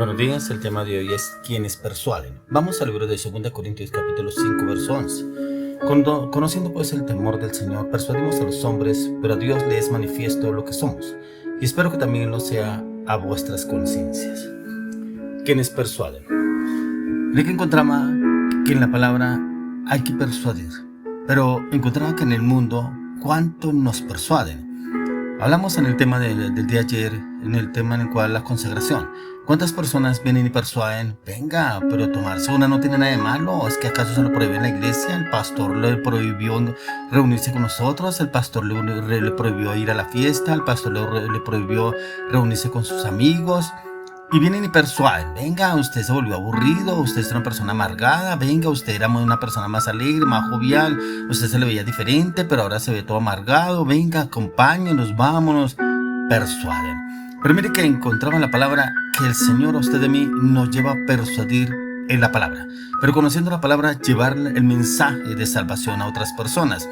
Buenos días, el tema de hoy es ¿quiénes persuaden? Vamos al libro de 2 Corintios capítulo 5, verso 11. Conociendo pues el temor del Señor, persuadimos a los hombres, pero a Dios le es manifiesto lo que somos, y espero que también lo sea a vuestras conciencias. ¿Quiénes persuaden? De que encontraba que en la palabra hay que persuadir, pero encontraba que en el mundo, ¿cuánto nos persuaden? Hablamos en el tema del día de ayer, en el tema en el cual la consagración. ¿Cuántas personas vienen y persuaden? Venga, pero tomarse una no tiene nada de malo. ¿Es que acaso se lo prohibió en la iglesia? El pastor le prohibió reunirse con nosotros. El pastor le prohibió ir a la fiesta. El pastor le prohibió reunirse con sus amigos. Y vienen y persuaden. Venga, usted se volvió aburrido. Usted es una persona amargada. Venga, usted era una persona más alegre, más jovial. Usted se le veía diferente, pero ahora se ve todo amargado. Venga, acompáñenos, vámonos. Persuaden. Pero mire que encontraba en la palabra que el Señor a usted de mí nos lleva a persuadir en la palabra. Pero conociendo la palabra, llevar el mensaje de salvación a otras personas.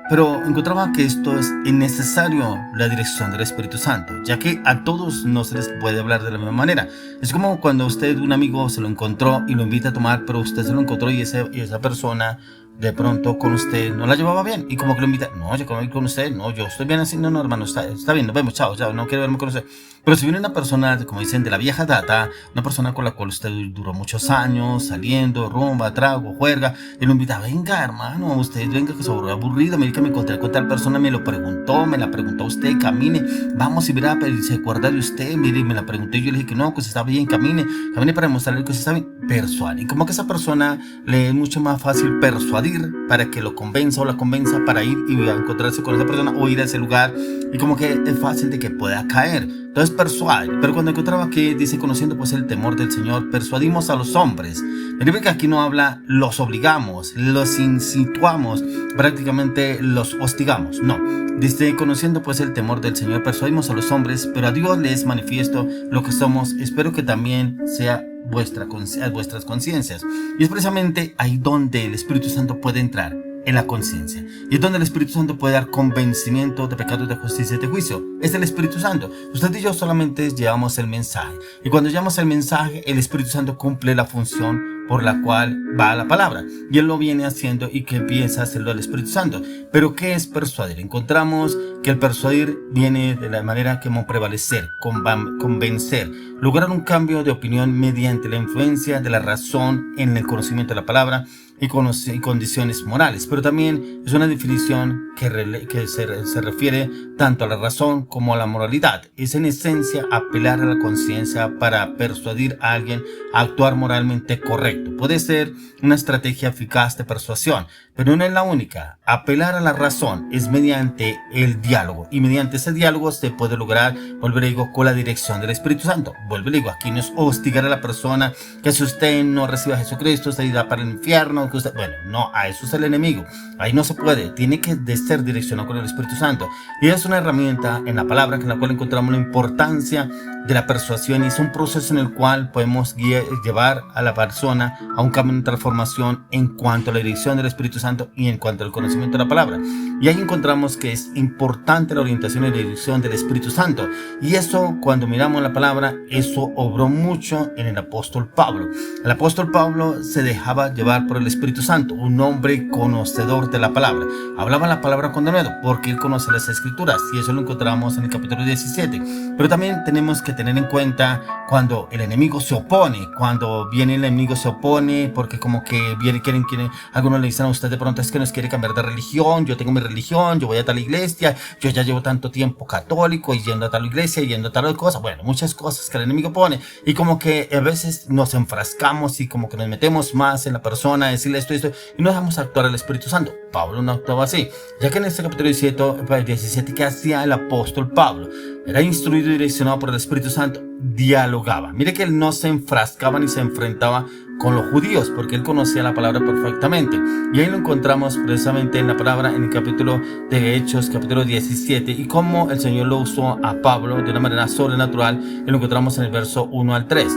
Pero encontraba que esto es innecesario la dirección del Espíritu Santo, ya que a todos no se les puede hablar de la misma manera. Es como cuando usted, un amigo, se lo encontró y lo invita a tomar, pero usted se lo encontró y esa persona de pronto con usted no la llevaba bien. Y como que lo invita, no, yo quiero ir con usted, no, yo estoy bien así, no, hermano, está bien, nos vemos, chao, no quiero verme con usted. Pero si viene una persona, como dicen, de la vieja data, una persona con la cual usted duró muchos años, saliendo, rumba, trago, juerga, y lo invita, venga, hermano, usted venga que se volvió aburrido, mire que me encontré con tal persona, me la preguntó usted, camine, vamos y verá, se acuerda de usted, mire, me la pregunté, yo le dije que no, que se está bien, camine para mostrarle que se está bien, persuade. Y como que esa persona le es mucho más fácil persuadir para que lo convenza o la convenza para ir y encontrarse con esa persona o ir a ese lugar, y como que es fácil de que pueda caer. Entonces persuade. Pero cuando encontraba aquí dice conociendo pues el temor del Señor, persuadimos a los hombres. Pero que aquí no habla los obligamos, los incitamos, prácticamente los hostigamos. No, dice conociendo pues el temor del Señor, persuadimos a los hombres, pero a Dios le es manifiesto lo que somos. Espero que también sea vuestras conciencias. Y es precisamente ahí donde el Espíritu Santo puede entrar, en la conciencia. Y es donde el Espíritu Santo puede dar convencimiento de pecados, de justicia y de juicio. Es el Espíritu Santo. Usted y yo solamente llevamos el mensaje. Y cuando llevamos el mensaje, el Espíritu Santo cumple la función por la cual va la palabra. Y Él lo viene haciendo y que empieza a hacerlo el Espíritu Santo. Pero ¿qué es persuadir? Encontramos que el persuadir viene de la manera como prevalecer, convencer, lograr un cambio de opinión mediante la influencia de la razón en el conocimiento de la palabra y condiciones morales. Pero también es una definición que se refiere tanto a la razón como a la moralidad. Es en esencia apelar a la conciencia para persuadir a alguien a actuar moralmente correcto. Puede ser una estrategia eficaz de persuasión, pero no es la única. Apelar a la razón es mediante el diálogo, y mediante ese diálogo se puede lograr, vuelvo y digo, con la dirección del Espíritu Santo. Vuelvo y digo, aquí no es hostigar a la persona, que si usted no recibe a Jesucristo, usted irá para el infierno, que usted, bueno, no, a eso es el enemigo. Ahí no se puede, tiene que ser direccionado con el Espíritu Santo. Y es una herramienta en la palabra en la cual encontramos la importancia de la persuasión, y es un proceso en el cual podemos llevar a la persona a un cambio de transformación en cuanto a la dirección del Espíritu Santo y en cuanto al conocimiento de la palabra. Y ahí encontramos que es importante la orientación y la dirección del Espíritu Santo. Y eso, cuando miramos la palabra, eso obró mucho en el apóstol Pablo. El apóstol Pablo se dejaba llevar por el Espíritu Santo, un hombre conocedor de la palabra. Hablaba la palabra con denuedo porque él conoce las Escrituras, y eso lo encontramos en el capítulo 17. Pero también tenemos que tener en cuenta cuando el enemigo se opone, cuando viene el enemigo se opone porque como que quieren, algunos le dicen a usted de pronto es que nos quiere cambiar de religión, yo tengo mi religión, yo voy a tal iglesia, yo ya llevo tanto tiempo católico y yendo a tal iglesia y yendo a tal cosa, bueno, muchas cosas que el enemigo pone, y como que a veces nos enfrascamos y como que nos metemos más en la persona, decirle esto, y no dejamos actuar al Espíritu Santo. Pablo no actuaba así, ya que en este capítulo 17 que hacía el apóstol Pablo, era instruido y direccionado por el Espíritu Santo, dialogaba. Mire que él no se enfrascaba ni se enfrentaba con los judíos, porque él conocía la palabra perfectamente. Y ahí lo encontramos precisamente en la palabra, en el capítulo de Hechos, capítulo 17, y cómo el Señor lo usó a Pablo de una manera sobrenatural, y lo encontramos en el verso 1 al 3.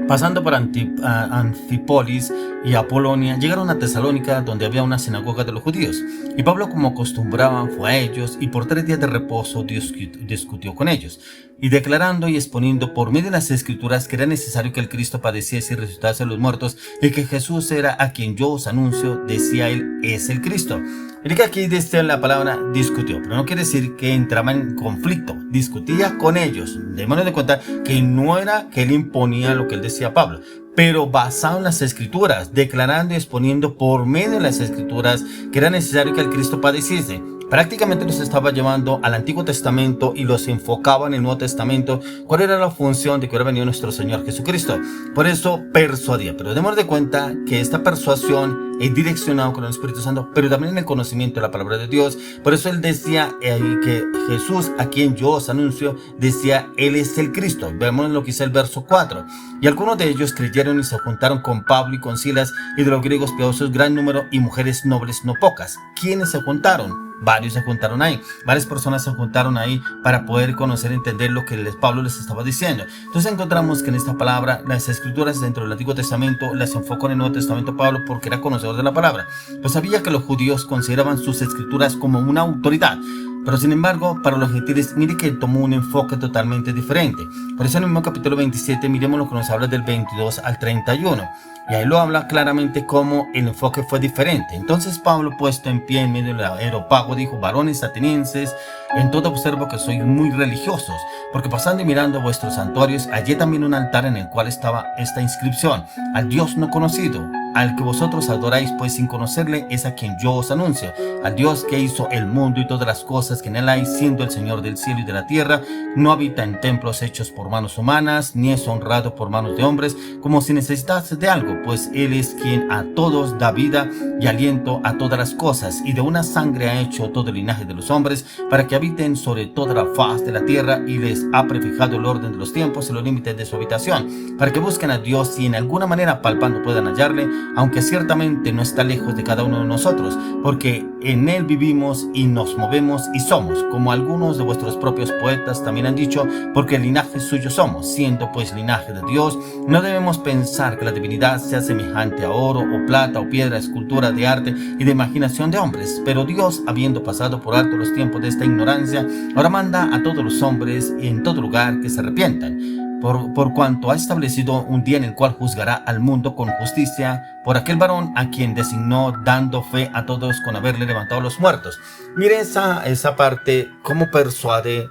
Pasando por Anfípolis y Apolonia, llegaron a Tesalónica, donde había una sinagoga de los judíos. Y Pablo, como acostumbraba, fue a ellos y por 3 días de reposo discutió con ellos, y declarando y exponiendo por medio de las Escrituras que era necesario que el Cristo padeciese y resucitase de los muertos, y que Jesús era a quien yo os anuncio, decía él, es el Cristo. Y que aquí dice la palabra discutió, pero no quiere decir que entraba en conflicto, discutía con ellos. Démonos de cuenta que no era que él imponía lo que él decía a Pablo, pero basado en las Escrituras, declarando y exponiendo por medio de las Escrituras que era necesario que el Cristo padeciese. Prácticamente los estaba llevando al Antiguo Testamento y los enfocaba en el Nuevo Testamento. ¿Cuál era la función de que hubiera venido nuestro Señor Jesucristo? Por eso persuadía. Pero démonos de cuenta que esta persuasión es direccionada con el Espíritu Santo, pero también en el conocimiento de la palabra de Dios. Por eso él decía que Jesús, a quien yo os anuncio, decía, él es el Cristo. Vemos lo que dice el verso 4. Y algunos de ellos creyeron y se juntaron con Pablo y con Silas, y de los griegos piadosos gran número, y mujeres nobles no pocas. ¿Quiénes se juntaron? Varios se juntaron ahí, varias personas se juntaron ahí para poder conocer y entender lo que Pablo les estaba diciendo. Entonces encontramos que en esta palabra, las Escrituras dentro del Antiguo Testamento las enfocó en el Nuevo Testamento Pablo porque era conocedor de la palabra. Pues sabía que los judíos consideraban sus Escrituras como una autoridad. Pero sin embargo, para los gentiles, mire que tomó un enfoque totalmente diferente. Por eso en el mismo capítulo 27, miremos lo que nos habla del 22 al 31. Y ahí lo habla claramente cómo el enfoque fue diferente. Entonces Pablo, puesto en pie en medio del aeropago, dijo, varones atenienses, en todo observo que sois muy religiosos, porque pasando y mirando vuestros santuarios, hallé también un altar en el cual estaba esta inscripción, al Dios no conocido, al que vosotros adoráis, pues sin conocerle es a quien yo os anuncio, al Dios que hizo el mundo y todas las cosas que en él hay, siendo el Señor del cielo y de la tierra, no habita en templos hechos por manos humanas, ni es honrado por manos de hombres, como si necesitase de algo, pues él es quien a todos da vida y aliento a todas las cosas, y de una sangre ha hecho todo el linaje de los hombres, para que habiten sobre toda la faz de la tierra, y les ha prefijado el orden de los tiempos y los límites de su habitación, para que busquen a Dios y en alguna manera palpando puedan hallarle, aunque ciertamente no está lejos de cada uno de nosotros, porque en él vivimos y nos movemos y somos, como algunos de vuestros propios poetas también han dicho, porque el linaje suyo somos. Siendo pues linaje de Dios, no debemos pensar que la divinidad sea semejante a oro o plata o piedra, escultura de arte y de imaginación de hombres, pero Dios, habiendo pasado por alto los tiempos de esta ignorancia, ahora manda a todos los hombres y en todo lugar que se arrepientan, por cuanto ha establecido un día en el cual juzgará al mundo con justicia por aquel varón a quien designó, dando fe a todos con haberle levantado a los muertos. Mire esa parte, cómo persuade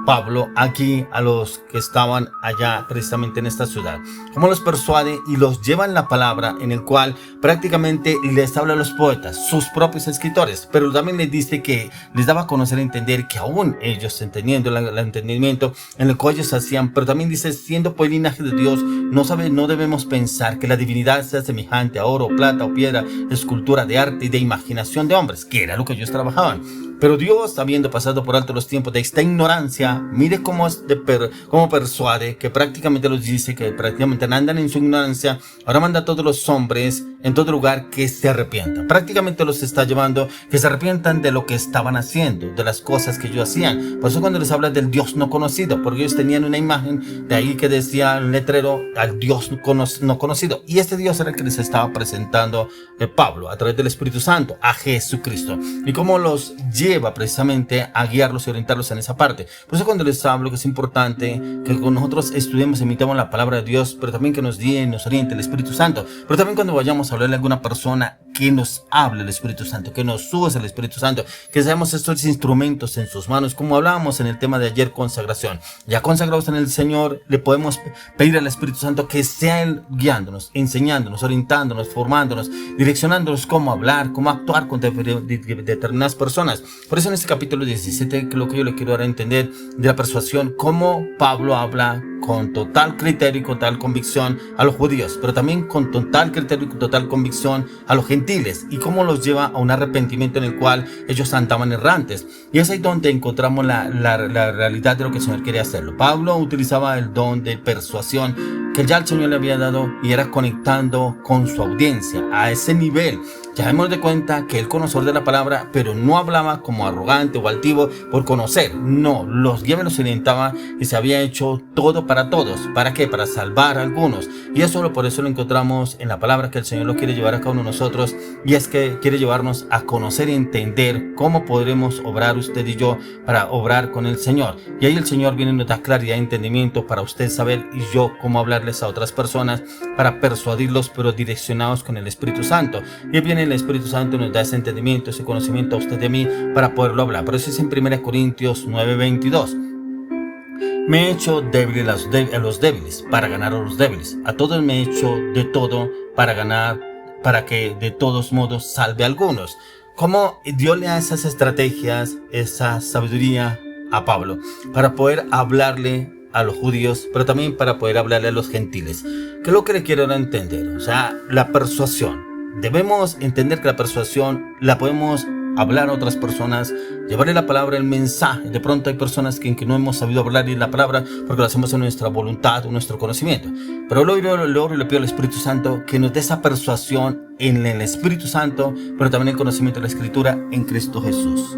Pablo aquí a los que estaban allá precisamente en esta ciudad, cómo los persuade y los lleva en la palabra, en el cual prácticamente les habla a los poetas, sus propios escritores, pero también les dice que les daba a conocer y entender que aún ellos entendiendo el entendimiento en el cual ellos hacían, pero también dice, siendo pues linaje de Dios, no debemos pensar que la divinidad sea semejante a oro, plata o piedra, escultura de arte y de imaginación de hombres, que era lo que ellos trabajaban. Pero Dios, habiendo pasado por alto los tiempos de esta ignorancia, mire cómo persuade, que prácticamente los dice que prácticamente andan en su ignorancia, ahora manda a todos los hombres en todo lugar que se arrepientan. Prácticamente los está llevando que se arrepientan de lo que estaban haciendo, de las cosas que ellos hacían. Por eso cuando les habla del Dios no conocido, porque ellos tenían una imagen de ahí que decía el letrero, al Dios no conocido. Y este Dios era el que les estaba presentando Pablo a través del Espíritu Santo, a Jesucristo. Y cómo los lleva precisamente a guiarlos y orientarlos en esa parte. Por eso cuando les hablo que es importante que nosotros estudiemos, imitemos la palabra de Dios, pero también que nos guíe y nos oriente el Espíritu Santo. Pero también cuando vayamos a hablarle a alguna persona, que nos hable el Espíritu Santo, que nos use el Espíritu Santo, que seamos estos instrumentos en sus manos, como hablábamos en el tema de ayer, consagración. Ya consagrados en el Señor, le podemos pedir al Espíritu Santo que sea Él guiándonos, enseñándonos, orientándonos, formándonos, direccionándonos cómo hablar, cómo actuar con determinadas personas. Por eso en este capítulo 17, que lo que yo le quiero dar a entender de la persuasión, cómo Pablo habla con total criterio y con total convicción a los judíos, pero también con total criterio y con total convicción a los gentiles, y cómo los lleva a un arrepentimiento en el cual ellos andaban errantes. Y es ahí donde encontramos la realidad de lo que el Señor quería hacerlo. Pablo utilizaba el don de persuasión que ya el Señor le había dado, y era conectando con su audiencia a ese nivel, Ya demos de cuenta que el conocedor de la palabra, pero no hablaba como arrogante o altivo por conocer. No, los guía los orientaba y se había hecho todo para todos. ¿Para qué? Para salvar a algunos. Y eso por eso lo encontramos en la palabra que el Señor lo quiere llevar a cada uno de nosotros. Y es que quiere llevarnos a conocer y entender cómo podremos obrar usted y yo para obrar con el Señor. Y ahí el Señor viene y nos da claridad y entendimiento para usted saber y yo cómo hablarles a otras personas para persuadirlos, pero direccionados con el Espíritu Santo. Y viene el Espíritu Santo y nos da ese entendimiento, ese conocimiento a usted y a mí para poderlo hablar. Por eso es en 1 Corintios 9:22. Me he hecho débil a los débiles para ganar a los débiles. A todos me he hecho de todo para ganar, para que de todos modos salve a algunos. Cómo Dios le da esas estrategias, esa sabiduría a Pablo para poder hablarle a los judíos, pero también para poder hablarle a los gentiles. ¿Qué es lo que le quiero entender? O sea, la persuasión. Debemos entender que la persuasión la podemos hablar a otras personas, llevarle la palabra, el mensaje. De pronto hay personas que no hemos sabido hablar la palabra porque lo hacemos en nuestra voluntad o nuestro conocimiento. Pero luego le pido al Espíritu Santo que nos dé esa persuasión en el Espíritu Santo, pero también el conocimiento de la Escritura en Cristo Jesús.